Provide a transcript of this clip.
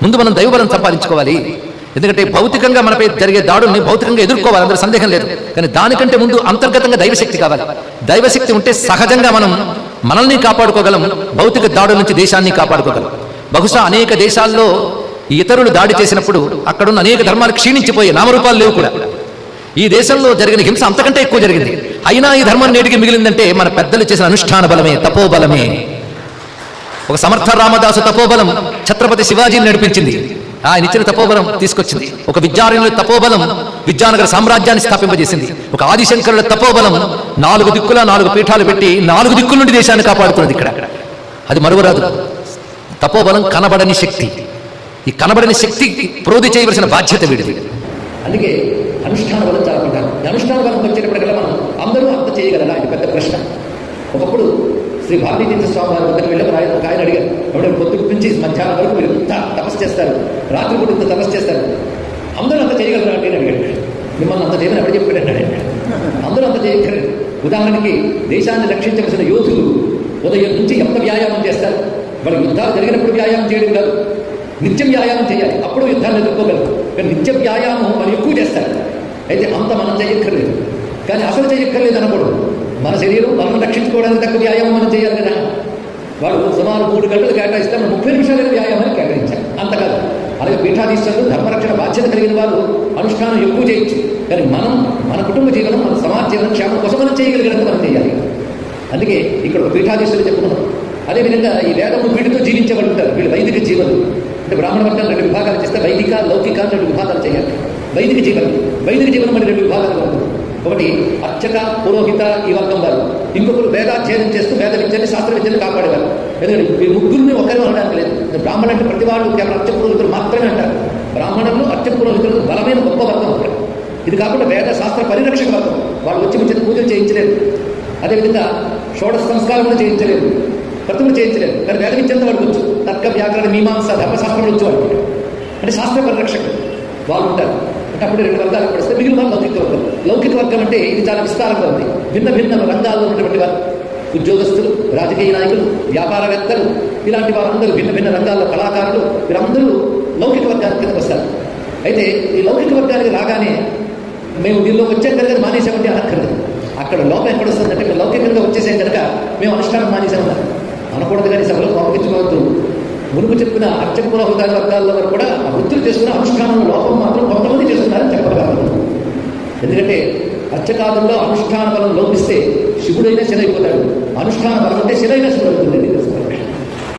ముందు మనం దైవబలం సంపాదించుకోవాలి. ఎందుకంటే భౌతికంగా మనపై జరిగే దాడుల్ని భౌతికంగా ఎదుర్కోవాలి, అందులో సందేహం లేదు. కానీ దానికంటే ముందు అంతర్గతంగా దైవశక్తి కావాలి. దైవశక్తి ఉంటే సహజంగా మనం మనల్ని కాపాడుకోగలం, భౌతిక దాడుల నుంచి దేశాన్ని కాపాడుకోగలం. బహుశా అనేక దేశాల్లో ఇతరులు దాడి చేసినప్పుడు అక్కడున్న అనేక ధర్మాలు క్షీణించిపోయి నామరూపాలు లేవు కూడా. ఈ దేశంలో జరిగిన హింస అంతకంటే ఎక్కువ జరిగింది. అయినా ఈ ధర్మం నేటికి మిగిలిందంటే మన పెద్దలు చేసిన అనుష్ఠాన బలమే, తపోబలమే. ఒక సమర్థ రామదాసు తపోబలం ఛత్రపతి శివాజీని నడిపించింది. ఆయన ఇచ్చిన తపోబలం తీసుకొచ్చింది. ఒక విద్యారణ్యుల తపోబలం విద్యానగర సామ్రాజ్యాన్ని స్థాపింపజేసింది. ఒక ఆదిశంకరుల తపోబలం 4 దిక్కుల 4 పీఠాలు పెట్టి 4 దిక్కుల నుండి దేశాన్ని కాపాడుతున్నది. ఇక్కడ అది మరువరాదు. తపోబలం కనబడని శక్తి. ఈ కనబడని శక్తి ప్రోధి చేయవలసిన బాధ్యత వీడిది. అందుకే అనుష్ఠాన బలం చాలా ఉంటారు. అనుష్ఠాన బలం వచ్చేటప్పటికల్లా మనం అందరూ అంత చేయగలరా? ఇది పెద్ద ప్రశ్న. ఒకప్పుడు శ్రీ భారతీతీర్థ స్వామి వారి వద్దకు వెళ్ళి ఒక ఆయన అడిగారు, ఎవరైనా పొద్దుకు నుంచి మధ్యాహ్నం వరకు మీరు ఇంత తపస్సు చేస్తారు, రాత్రి కూడా ఇంత తపస్సు చేస్తారు, అందరూ అంత చేయగలరా అంటే అడిగాడు. మిమ్మల్ని అంత చేయమని ఎవరు చెప్పాడు అన్నాడు. అందరూ అంత చేయగలరు. ఉదాహరణకి దేశాన్ని రక్షించవలసిన యోధులు ఉదయం నుంచి ఎంత వ్యాయామం చేస్తారు? వాళ్ళ యుద్ధాలు జరిగినప్పుడు వ్యాయామం చేయడం కాదు, నిత్యం వ్యాయామం చేయాలి, అప్పుడు యుద్ధాన్ని ఎదుర్కోగలరు. కానీ నిత్య వ్యాయామం వాళ్ళు ఎక్కువ చేస్తారు. అయితే అంత మనం చేయక్కర్లేదు. కానీ అసలు చేయక్కర్లేదు అనకూడదు. మన శరీరం మనం రక్షించుకోవడానికి తక్కువ వ్యాయామం మనం చేయాలి కదా. వాళ్ళు సుమారు 3 గంటలు కేటాయిస్తారు, 30 నిమిషాలైన వ్యాయామాన్ని కేటాయించాలి, అంతకాదు. అలాగే పీఠాధీశ్వరులు ధర్మరక్షణ బాధ్యత కలిగిన వారు అనుష్ఠానం ఎక్కువ చేయొచ్చు. కానీ మనం మన కుటుంబ జీవనం, మన సమాజ జీవనం క్షేమం కోసం మనం చేయగలిగినంత మనం చేయాలి. అందుకే ఇక్కడ ఒక పీఠాధీశ్వరులు చెప్పుకున్నాం. అదేవిధంగా ఈ వేదము వీటితో జీవించేవాళ్ళు ఉంటారు. వీళ్ళు వైదిక జీవనం అంటే బ్రాహ్మణ వర్గాలు 2 విభాగాలు చేస్తే వైదిక లౌకిక 2 విభాగాలు చేయాలి. వైదిక జీవనం మరి 2 విభాగాలు ఉంటుంది. ఒకటి అర్చక పురోహిత ఈ వర్గం వారు, ఇంకొకరు వేదాధ్యయనం చేస్తూ వేద విద్యని శాస్త్ర విద్యను కాపాడేవారు. ఎందుకంటే ఈ ముగ్గురిని ఒకరు అనడానికి లేదు. బ్రాహ్మణ అంటే ప్రతి వాళ్ళు కేవలం అర్చక పురోహితులు మాత్రమే అంటారు. బ్రాహ్మణులు అర్చక పురోహితులు బలమైన గొప్ప వర్గం ఉంటారు. ఇది కాకుండా వేద శాస్త్ర పరిరక్షక వర్గం, వాళ్ళు వచ్చి పూజలు చేయించలేరు. అదేవిధంగా షోడశ సంస్కారం కూడా చేయించలేరు, కర్తులు చేయించలేరు. కానీ వేద విద్యంతో వాడికి వచ్చు. తర్క వ్యాకరణ మీమాంస ధర్మశాస్త్రం వచ్చు వాళ్ళు. అంటే శాస్త్ర పరిరక్షకులు వాళ్ళు ఉంటారు. అంటే అప్పుడు 2 వర్గాలు పడిస్తే మిగిలిన వాళ్ళు లౌకిక వర్గం. లౌకిక వర్గం అంటే ఇది చాలా విస్తారంగా ఉంది. భిన్న రంగాల్లో ఉన్నటువంటి వారు, ఉద్యోగస్తులు, రాజకీయ నాయకులు, వ్యాపారవేత్తలు, ఇలాంటి వారందరూ భిన్న రంగాల్లో కళాకారులు, వీరందరూ లౌకిక వర్గానికి కిందకు వస్తారు. అయితే ఈ లౌకిక వర్గానికి రాగానే మేము దీనిలోకి వచ్చాం కనుక మానేసామంటే అనక్కర్లేదు. అక్కడ లోపం ఎక్కడ వస్తుందంటే మేము లౌకికంగా వచ్చేసాం కనుక మేము అనుష్ఠానం మానేసామన్నారు అనకూడదు. కానీ సభలో కోపగించుకోవద్దు. మునుపు చెప్పిన అర్చక పురోహిత వర్గాల్లో వారు కూడా వృత్తులు చేసుకున్న అనుష్ఠానంలో లోపం మాత్రం కొంతమంది చేస్తున్నారని చెప్పగలరు. ఎందుకంటే అర్చకాదుల్లో అనుష్ఠాన బలం లోపిస్తే శివుడైనా శిలైపోతాడు, అనుష్ఠాన బలం అంటే శిలైనా శివుడు అవుతుంది.